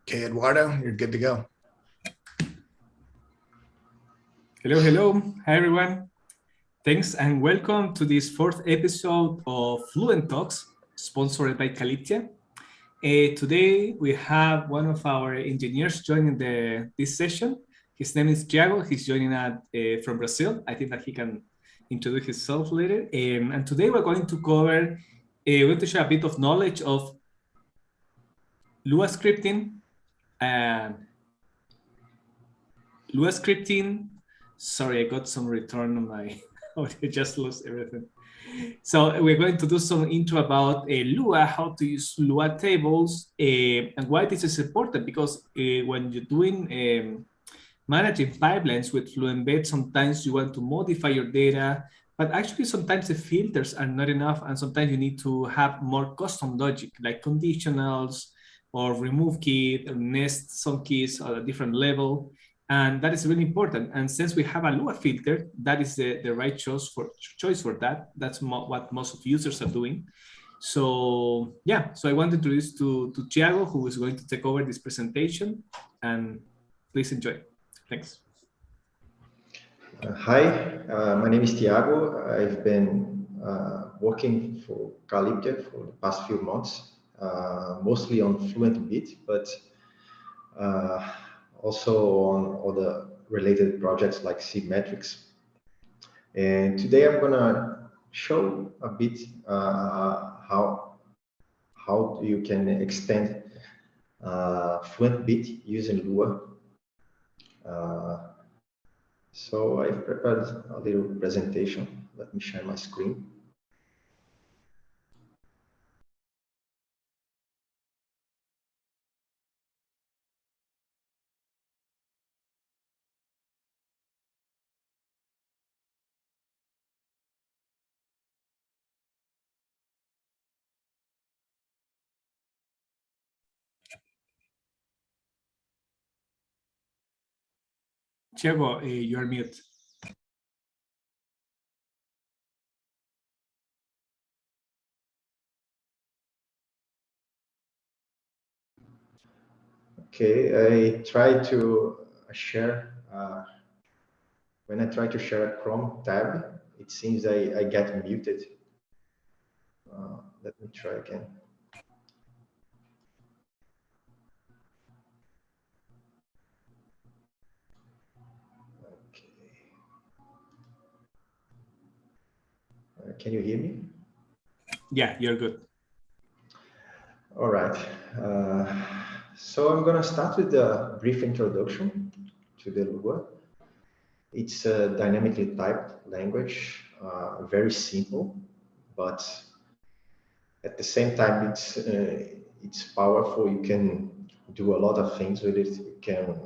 Okay, Eduardo, you're good to go. Hello, hello. Hi, everyone. Thanks and welcome to this fourth episode of Fluent Talks, sponsored by Calyptia. Today, we have one of our engineers joining this session. His name is Thiago. He's joining us from Brazil. I think that he can introduce himself later. And today, we're going to cover, we're going to share a bit of knowledge of Lua scripting, Sorry, I got some return on my audio, just lost everything. So we're going to do some intro about Lua, how to use Lua tables, and why this is important, because when you're doing managing pipelines with Fluent Bit, sometimes you want to modify your data, but actually sometimes the filters are not enough, and sometimes you need to have more custom logic, like conditionals, or remove key, or nest some keys at a different level. And that is really important. And since we have a Lua filter, that is the right choice for that. That's what most of users are doing. So yeah, so I want to introduce to Thiago, who is going to take over this presentation, and please enjoy. Thanks. Hi, my name is Thiago. I've been working for Calyptia for the past few months, mostly on Fluent Bit, but also on other related projects like Metrics. And today I'm gonna show a bit how you can extend Fluent Bit using Lua. So I've prepared a little presentation. Let me share my screen. Thiago, you are mute. Okay, I try to share, when I try to share a Chrome tab, it seems I get muted. Let me try again. Okay. Can you hear me? Yeah, you're good. All right. So I'm going to start with a brief introduction to the Lua. It's a dynamically typed language, very simple, but at the same time, it's powerful. You can do a lot of things with it. You can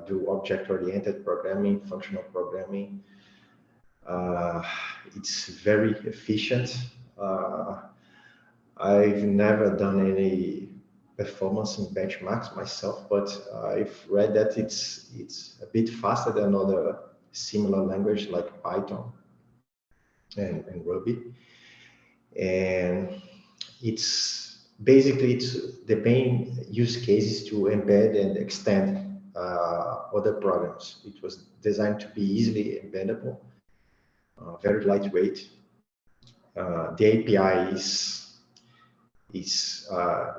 do object-oriented programming, functional programming. It's very efficient. I've never done any performance in benchmarks myself, but I've read that it's a bit faster than other similar language like Python and Ruby. And it's the main use case is to embed and extend other programs. It was designed to be easily embeddable, very lightweight. The API is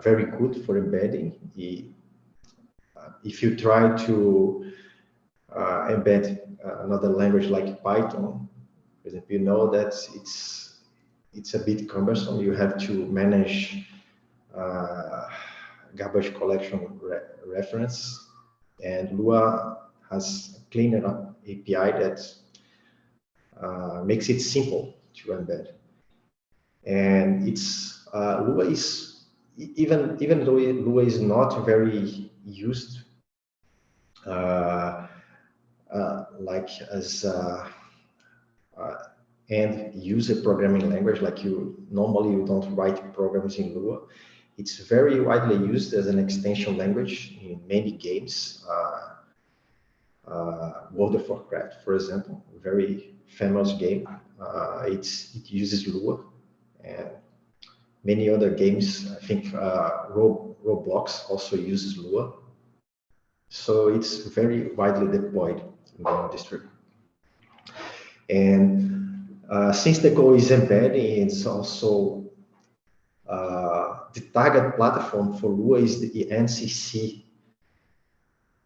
very good for embedding. If you try to embed another language like Python, for example, you know that it's a bit cumbersome. You have to manage garbage collection reference, and Lua has a cleaner up API that makes it simple to embed. And it's Lua is even though Lua is not very used like as end user programming language, like you don't write programs in Lua. It's very widely used as an extension language in many games. World of Warcraft, for example, a very famous game. It uses Lua, and many other games. I think Roblox also uses Lua. So it's very widely deployed in the industry. And since the goal is embedding, it's also the target platform for Lua is the NCC.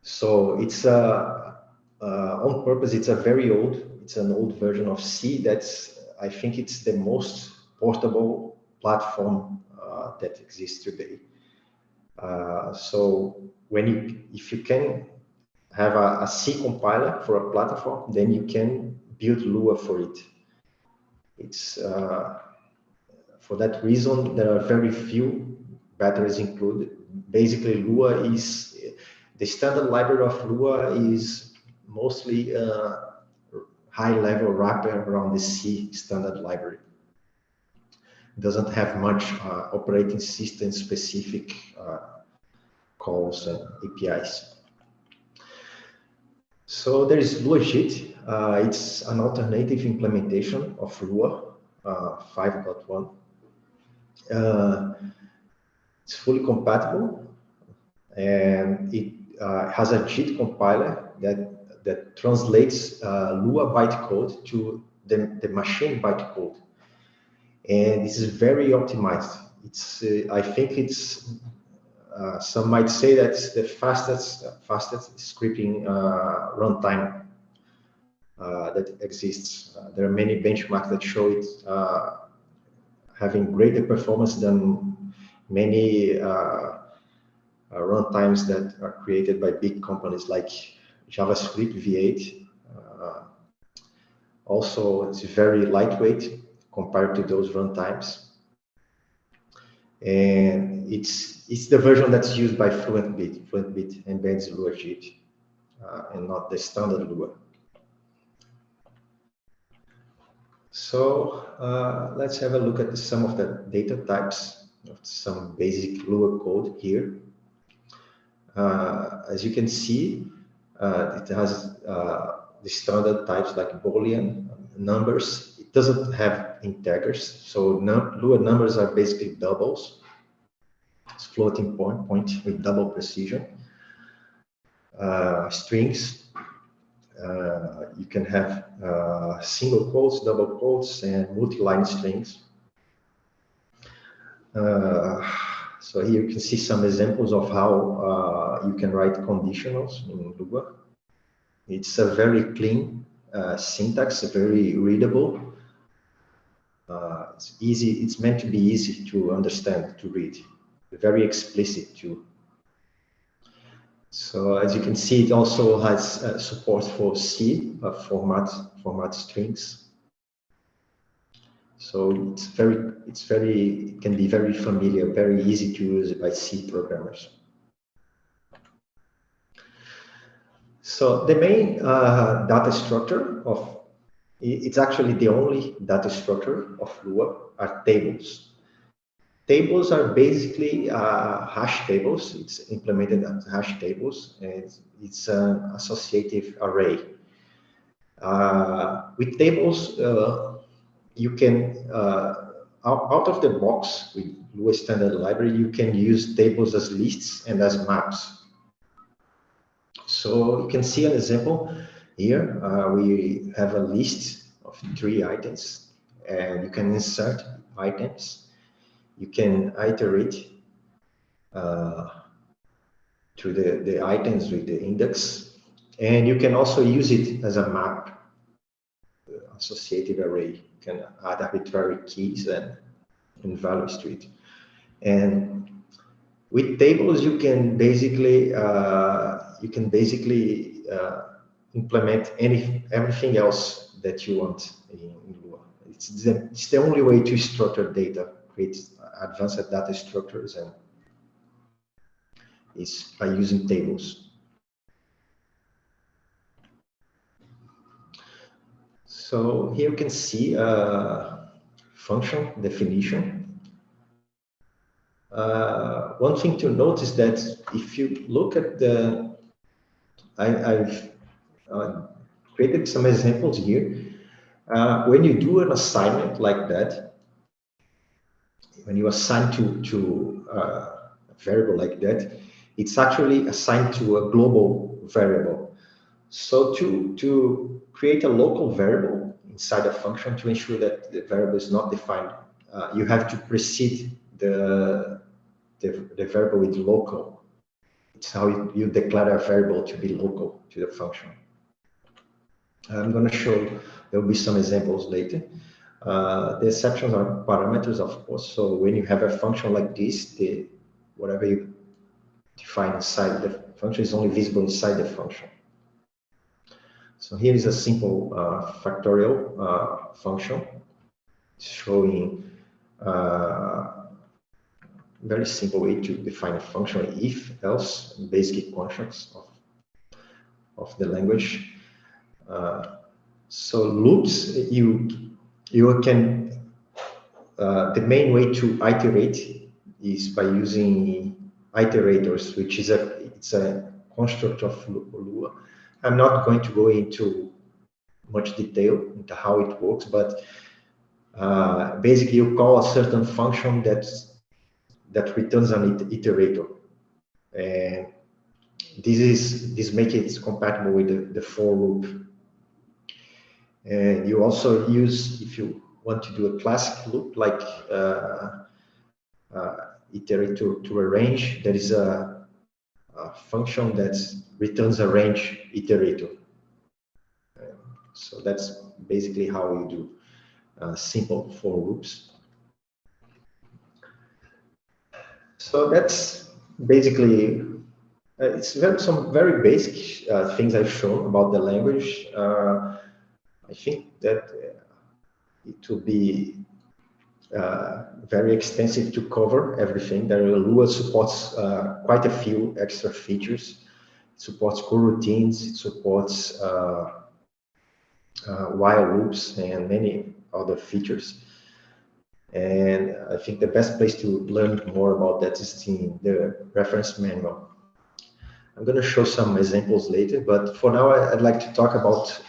So it's on purpose, it's an old version of C that's, I think it's the most portable platform that exists today. So if you can have a C compiler for a platform, then you can build Lua for it. It's for that reason, there are very few batteries included. Basically, the standard library of Lua is mostly high-level wrapper around the C standard library. It doesn't have much operating system specific calls and APIs. So there is LuaJIT. It's an alternative implementation of Lua 5.1. It's fully compatible, and it has a JIT compiler that translates Lua bytecode to the machine bytecode, and this is very optimized. It's I think it's some might say that's the fastest scripting runtime that exists. There are many benchmarks that show it having greater performance than many runtimes that are created by big companies like JavaScript V8. Also, it's very lightweight compared to those runtimes. And it's the version that's used by Fluent Bit. Fluent Bit embeds LuaJIT and not the standard Lua. So let's have a look at some of the data types of some basic Lua code here. As you can see, it has the standard types like Boolean, numbers. It doesn't have integers, so Lua numbers are basically doubles. It's floating point with double precision. Strings. You can have single quotes, double quotes, and multi-line strings. So here you can see some examples of how you can write conditionals in Lua. It's a very clean syntax, very readable. It's easy. It's meant to be easy to understand, to read. Very explicit too. So as you can see, it also has support for C format strings. So it can be very familiar, very easy to use by C programmers. So the main data structure it's actually the only data structure of Lua are tables. Tables are basically hash tables. It's implemented as hash tables, and it's an associative array. With tables, you can, out of the box with Lua standard library, you can use tables as lists and as maps. So you can see an example here. We have a list of 3 items, and you can insert items. You can iterate to the items with the index, and you can also use it as a map, associative array. You can add arbitrary keys and values to it. And with tables, you can basically implement everything else that you want in Lua. It's the only way to structure data, create advanced data structures, and it's by using tables. So here you can see function definition. One thing to note is that if you look at I've created some examples here. When you do an assignment like that, when you assign to a variable like that, it's actually assigned to a global variable. So to create a local variable inside a function to ensure that the variable is not defined, you have to precede the variable with local. It's how you declare a variable to be local to the function. I'm going to show, there will be some examples later. The exceptions are parameters, of course. So when you have a function like this, whatever you define inside the function is only visible inside the function. So here is a simple factorial function showing very simple way to define a function, if, else, basic constructs of the language. So loops, you can, the main way to iterate is by using iterators, which is it's a construct of Lua. I'm not going to go into much detail into how it works, but basically you call a certain function that returns an iterator, and this makes it compatible with the for loop. And you also use, if you want to do a classic loop like iterate to a range, there is a function that returns a range iterator. So that's basically how you do simple for loops. So that's basically, it's some very basic things I've shown about the language. I think that it will be very extensive to cover everything. Lua supports quite a few extra features. It supports coroutines, it supports while loops and many other features. And I think the best place to learn more about that is in the reference manual. I'm going to show some examples later, but for now I'd like to talk about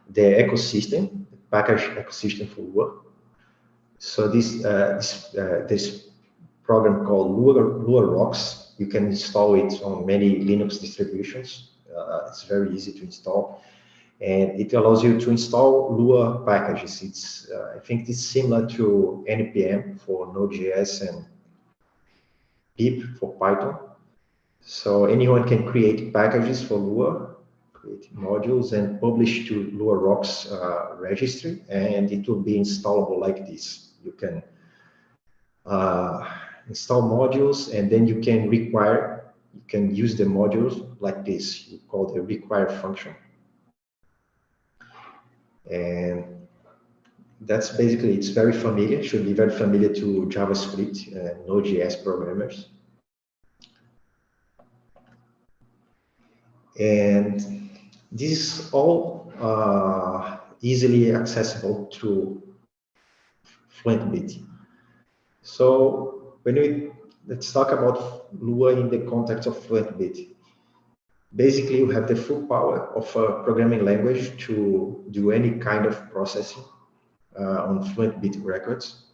the ecosystem, the package ecosystem for Lua. So this program called Luarocks, you can install it on many Linux distributions. It's very easy to install, and it allows you to install Lua packages. It's I think it's similar to npm for Node.js and pip for Python. So anyone can create packages for Lua, create modules, and publish to Luarocks registry, and it will be installable like this. You can install modules, and then you can use the modules like this. You call the require function. And that's basically, it's very familiar, should be very familiar to JavaScript and Node.js programmers. And this is all easily accessible through Fluent Bit. So let's talk about Lua in the context of Fluent Bit. Basically, you have the full power of a programming language to do any kind of processing on Fluent Bit records.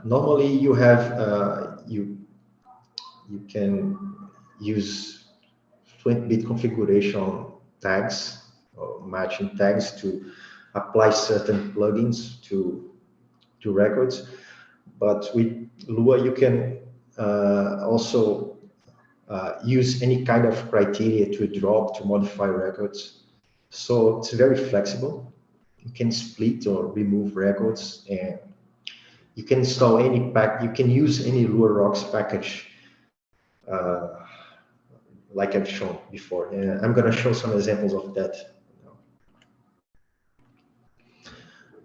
Normally, you have you can use Fluent Bit configuration tags or matching tags to apply certain plugins to records. But with Lua, you can also use any kind of criteria to drop, to modify records. So it's very flexible. You can split or remove records, and you can install any pack. You can use any Luarocks package, like I've shown before. And I'm going to show some examples of that.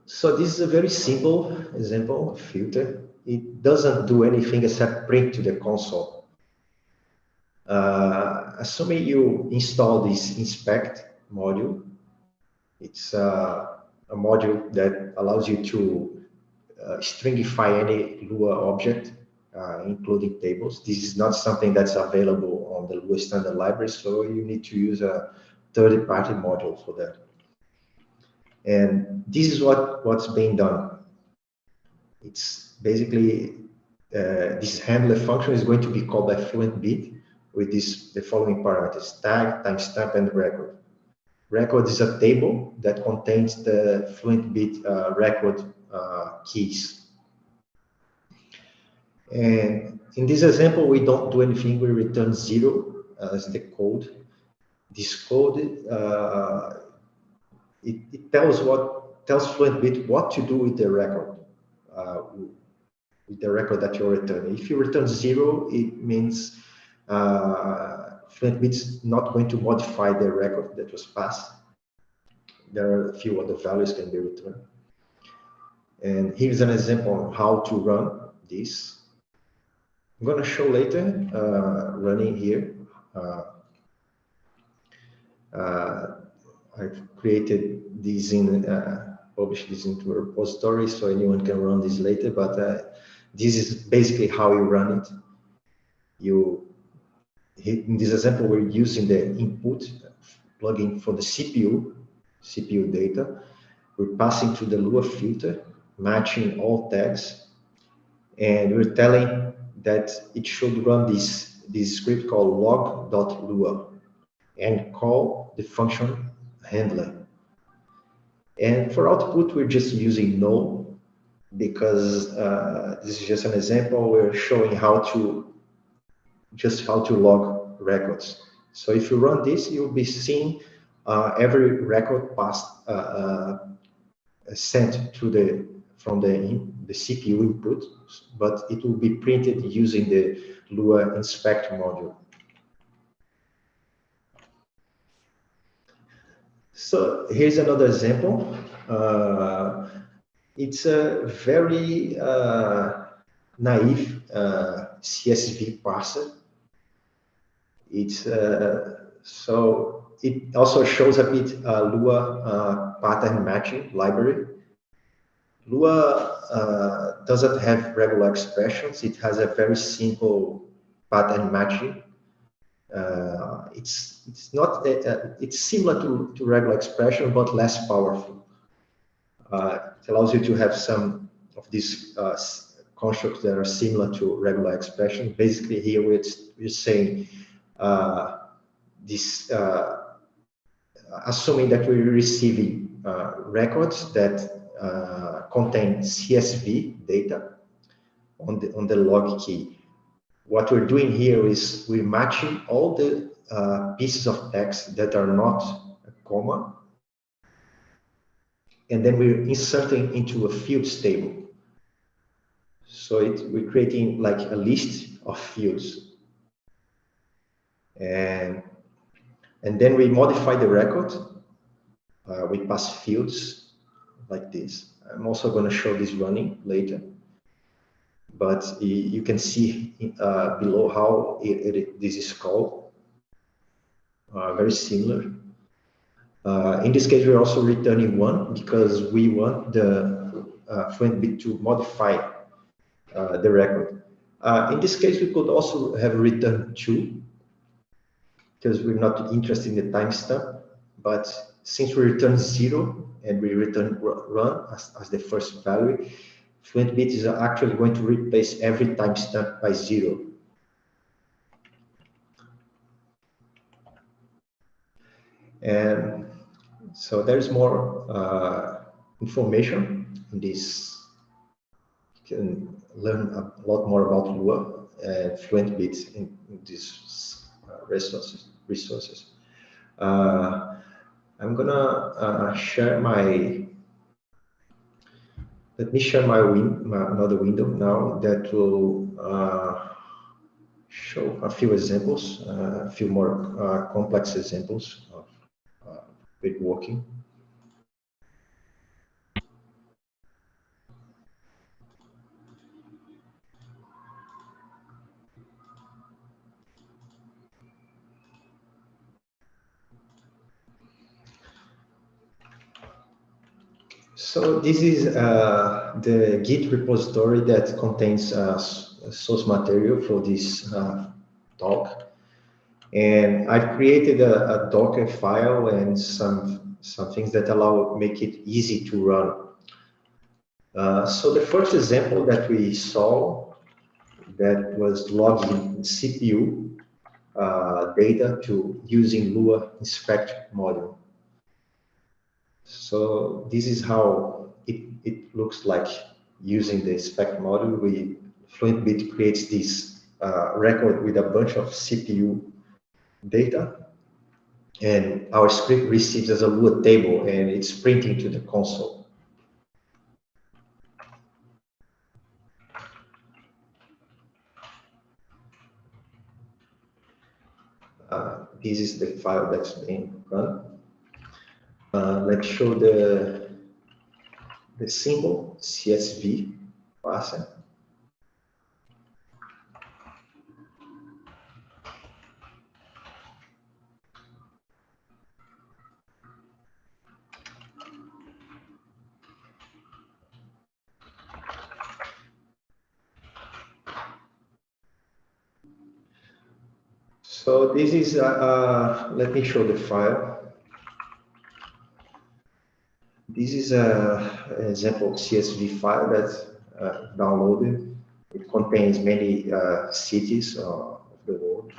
So this is a very simple example of filter. It doesn't do anything except print to the console. Assuming you install this inspect module, it's a module that allows you to stringify any Lua object, including tables. This is not something that's available on the Lua standard library, so you need to use a third-party module for that. And this is what's being done. It's basically this handler function is going to be called by Fluent Bit with the following parameters: tag, timestamp, and record. Record is a table that contains the Fluent Bit record keys. And in this example, we don't do anything. We return 0 as the code. This code it tells Fluent Bit what to do with the record. With the record that you're returning. If you return 0, it means Fluent Bit is not going to modify the record that was passed. There are a few other values can be returned. And here's an example of how to run this. I'm going to show later running here. I've created this in, published this into a repository so anyone can run this later, but this is basically how you run it. In this example, we're using the input plugin for the CPU data. We're passing to the Lua filter, matching all tags, and we're telling that it should run this script called log.lua and call the function handler. And for output, we're just using no, because this is just an example. We're showing how to log records. So if you run this, you'll be seeing every record passed sent to from the CPU input, but it will be printed using the Lua inspect module. So here's another example. It's a very naive CSV parser. It's so it also shows a bit Lua pattern matching library. Lua doesn't have regular expressions. It has a very simple pattern matching. It's not it's similar to regular expression but less powerful. It allows you to have some of these constructs that are similar to regular expression. Basically, here we're saying assuming that we're receiving records that contain CSV data on the log key. What we're doing here is we're matching all the pieces of text that are not a comma, and then we're inserting into a fields table. So we're creating like a list of fields, and then we modify the record. We pass fields like this. I'm also going to show this running later, but you can see below how this is called. Very similar. In this case, we're also returning 1 because we want the Fluent Bit to modify the record. In this case, we could also have returned 2 because we're not interested in the timestamp. But since we return 0 and we return run as the first value, Fluent Bit is actually going to replace every timestamp by 0. And so there's more information in this. You can learn a lot more about Lua and Fluent Bit in these resources. I'm gonna share my. Let me share another window now that will show a few examples, a few more complex examples of bit working. So this is the Git repository that contains source material for this talk, and I've created a Docker file and some things that make it easy to run. So the first example that we saw that was logging CPU data to using Lua inspect module. So this is how it looks like using the inspect module. Fluent Bit creates this record with a bunch of CPU data, and our script receives as a Lua table, and it's printing to the console. This is the file that's being run. Let's show the symbol CSV parser. So this is, let me show the file. This is an example of CSV file that's downloaded. It contains many cities of the world.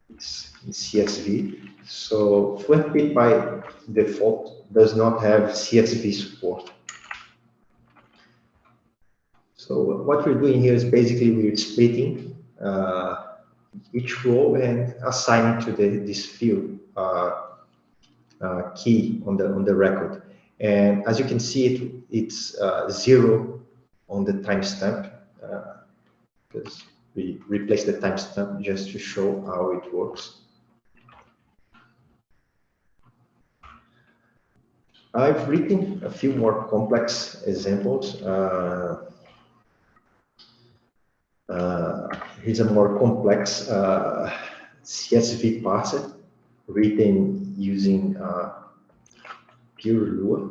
It's CSV. So Fluent Bit by default does not have CSV support. So what we're doing here is basically we're splitting each row and assigning to this field key on the record. And as you can see, it's 0 on the timestamp because we replace the timestamp just to show how it works. I've written a few more complex examples. Here's a more complex CSV parser written using pure Lua.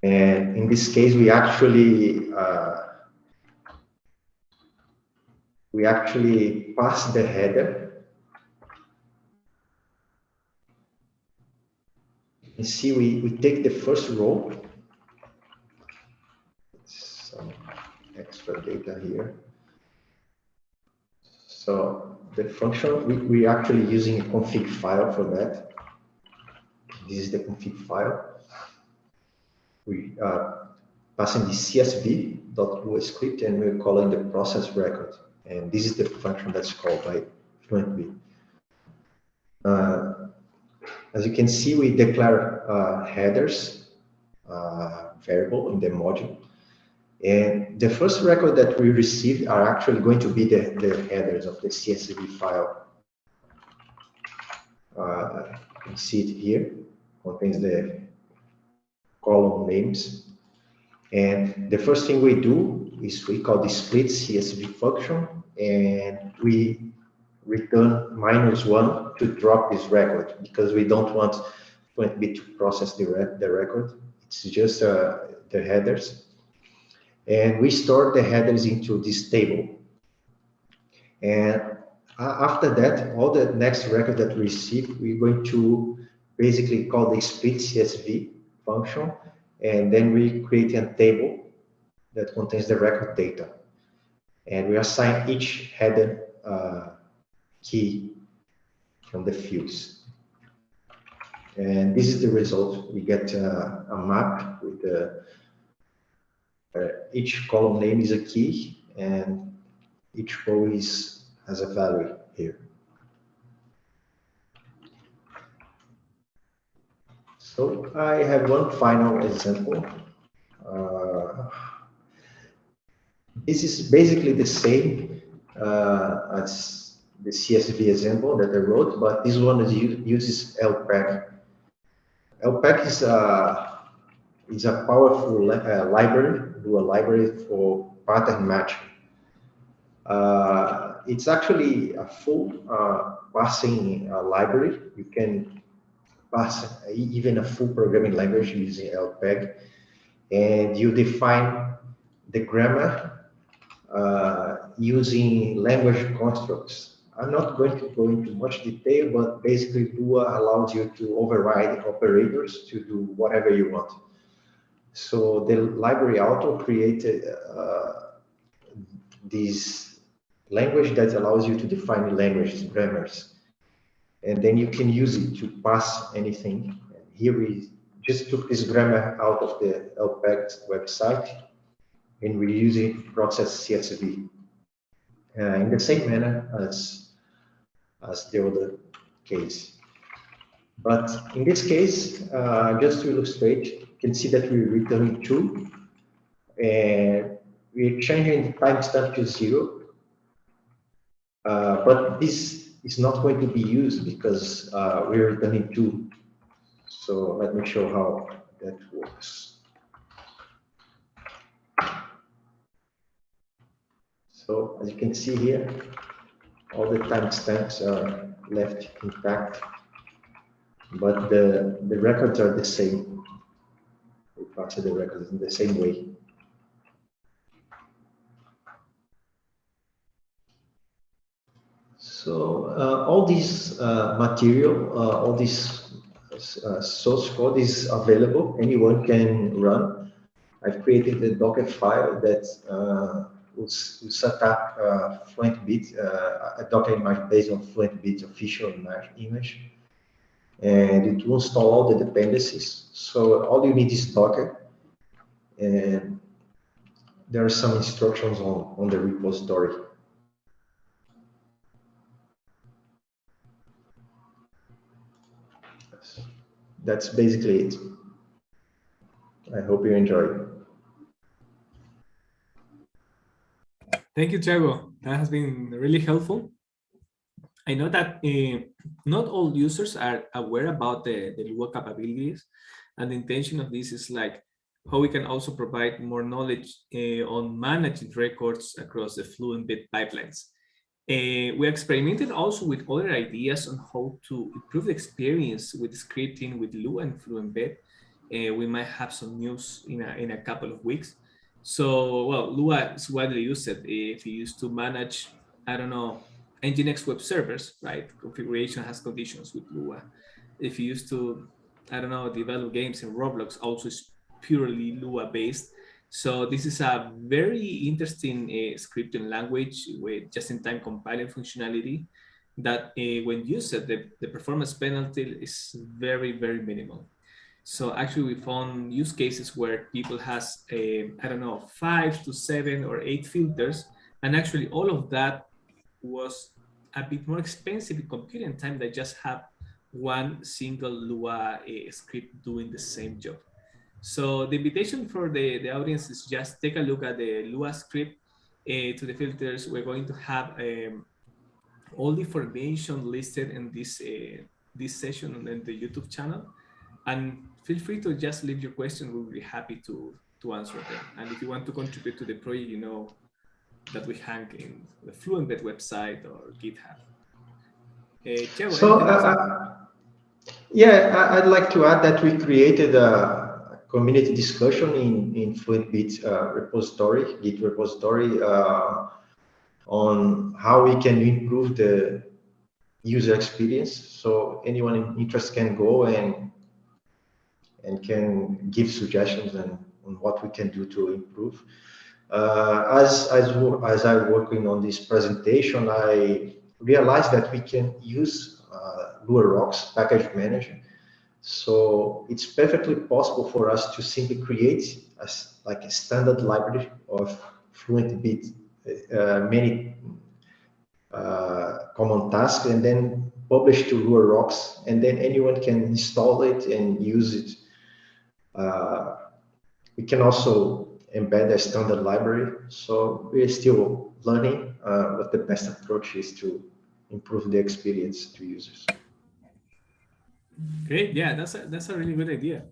And in this case, we actually pass the header. You see, we take the first row. Some extra data here. So the function, we're actually using a config file for that. This is the config file. We are passing the csv.lua script and we're calling the process record. And this is the function that's called by Fluent Bit. As you can see, we declare headers variable in the module. And the first record that we received are actually going to be the headers of the CSV file. You can see it here, contains the column names. And the first thing we do is we call the split CSV function, and we return -1 to drop this record because we don't want Fluent Bit to process the record. It's just the headers. And we store the headers into this table. And after that, all the next record that we receive, we're going to basically call the split CSV function, and then we create a table that contains the record data. And we assign each header key from the fields. And this is the result. We get a map with each column name is a key, and each row has a value here. So I have one final example. This is basically the same as the CSV example that I wrote, but this one uses LPEG. LPEG is a powerful library for pattern matching. It's actually a full parsing library. You can parse even a full programming language using LPEG, and you define the grammar using language constructs. I'm not going to go into much detail, but basically Lua allows you to override operators to do whatever you want. So the library auto created this language that allows you to define languages, grammars, and then you can use it to pass anything. Here we just took this grammar out of the LPEG website, and we're using it to process CSV in the same manner as the other case. But in this case, just to illustrate, you can see that we're returning true, and we're changing the timestamp to 0. But this is not going to be used because we're returning 2. So let me show how that works. So as you can see here, all the timestamps are left intact, but the records are the same. We pass the records in the same way. So all this material, all this source code is available. Anyone can run. I've created a Docker file that will set up Fluent Bit, a Docker image based on Fluent Bit's official image. And it will install all the dependencies. So all you need is Docker. And there are some instructions on the repository. That's basically it. I hope you enjoyed. Thank you, Thiago. That has been really helpful. I know that not all users are aware about the Lua capabilities, and the intention of this is like how we can also provide more knowledge on managing records across the Fluent Bit pipelines. We experimented also with other ideas on how to improve the experience with scripting with Lua and Fluent Bit. We might have some news in a couple of weeks. So, well, Lua is widely used if you used to manage, I don't know, Nginx web servers, right? Configuration has conditions with Lua. If you used to, I don't know, develop games in Roblox, also is purely Lua based. So this is a very interesting scripting language with just-in-time compiling functionality that when used, the performance penalty is very, very minimal. So actually we found use cases where people has, I don't know, 5 to 7 or 8 filters. And actually all of that was a bit more expensive in computing time than just have one single Lua script doing the same job. So the invitation for the audience is just take a look at the Lua script to the filters. We're going to have all the information listed in this session on the YouTube channel. And feel free to just leave your question. We'll be happy to answer them. And if you want to contribute to the project, you know that we hang in the Fluent Bit website or GitHub. Yeah, I'd like to add that we created a community discussion in Fluent Bit repository, Git repository, on how we can improve the user experience. So anyone interested can go and can give suggestions on what we can do to improve. As I'm working on this presentation, I realized that we can use Luarocks package manager. So it's perfectly possible for us to simply create like a standard library of Fluent Bit, many common tasks, and then publish to Luarocks, and then anyone can install it and use it. We can also embed a standard library. So we're still learning what the best approach is to improve the experience to users. Great, yeah, that's a really good idea.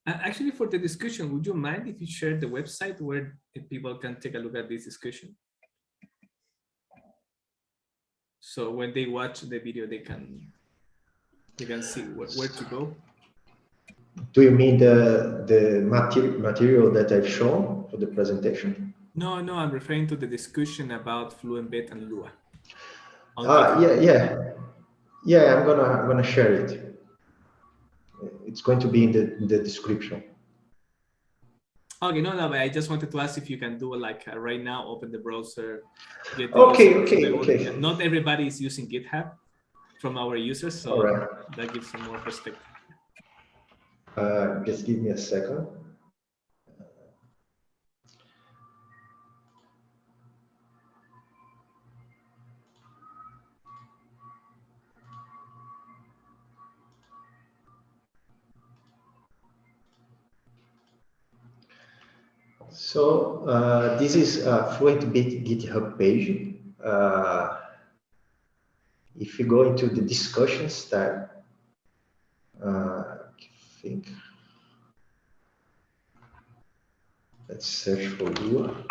Actually, for the discussion, would you mind if you share the website where people can take a look at this discussion? So when they watch the video, they can see where to go. Do you mean the material that I've shown for the presentation? No, I'm referring to the discussion about Fluent Bit and Lua. Yeah. I'm gonna share it. It's going to be in the description. Okay, no, but I just wanted to ask if you can do it like right now, open the browser, get the Okay, user to the okay, order. okay. Not everybody is using GitHub from our users, All so right. that gives some more perspective. Just give me a second. So this is a Fluent Bit GitHub page. If you go into the discussions tab, I think, let's search for Lua.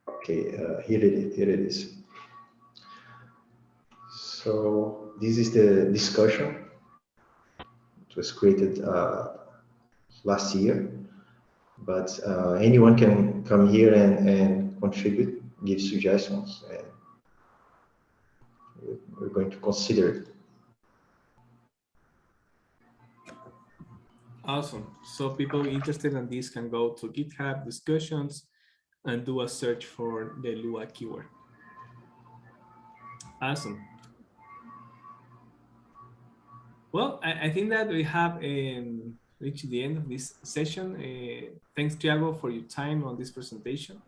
Okay, here it is. Here it is. So this is the discussion. It was created last year, but anyone can come here and contribute, give suggestions, and we're going to consider it. Awesome. So people interested in this can go to GitHub discussions and do a search for the Lua keyword. Awesome. Well, I think that we have reached the end of this session. Thanks, Thiago, for your time on this presentation.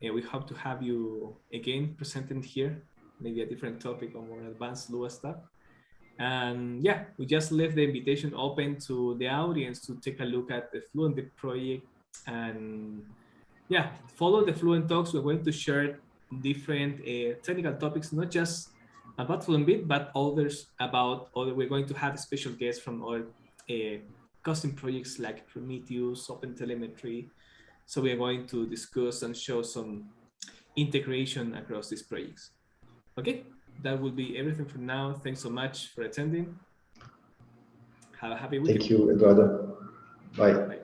We hope to have you again presenting here, maybe a different topic or more advanced Lua stuff. And yeah, we just left the invitation open to the audience to take a look at the Fluent Bit project. And yeah, follow the Fluent Talks. We're going to share different technical topics, not just about Fluent Bit, but others about other. We're going to have special guests from other custom projects like Prometheus, OpenTelemetry. So we are going to discuss and show some integration across these projects. Okay, that will be everything for now. Thanks so much for attending. Have a happy weekend. Thank you, Eduardo. Bye. Bye.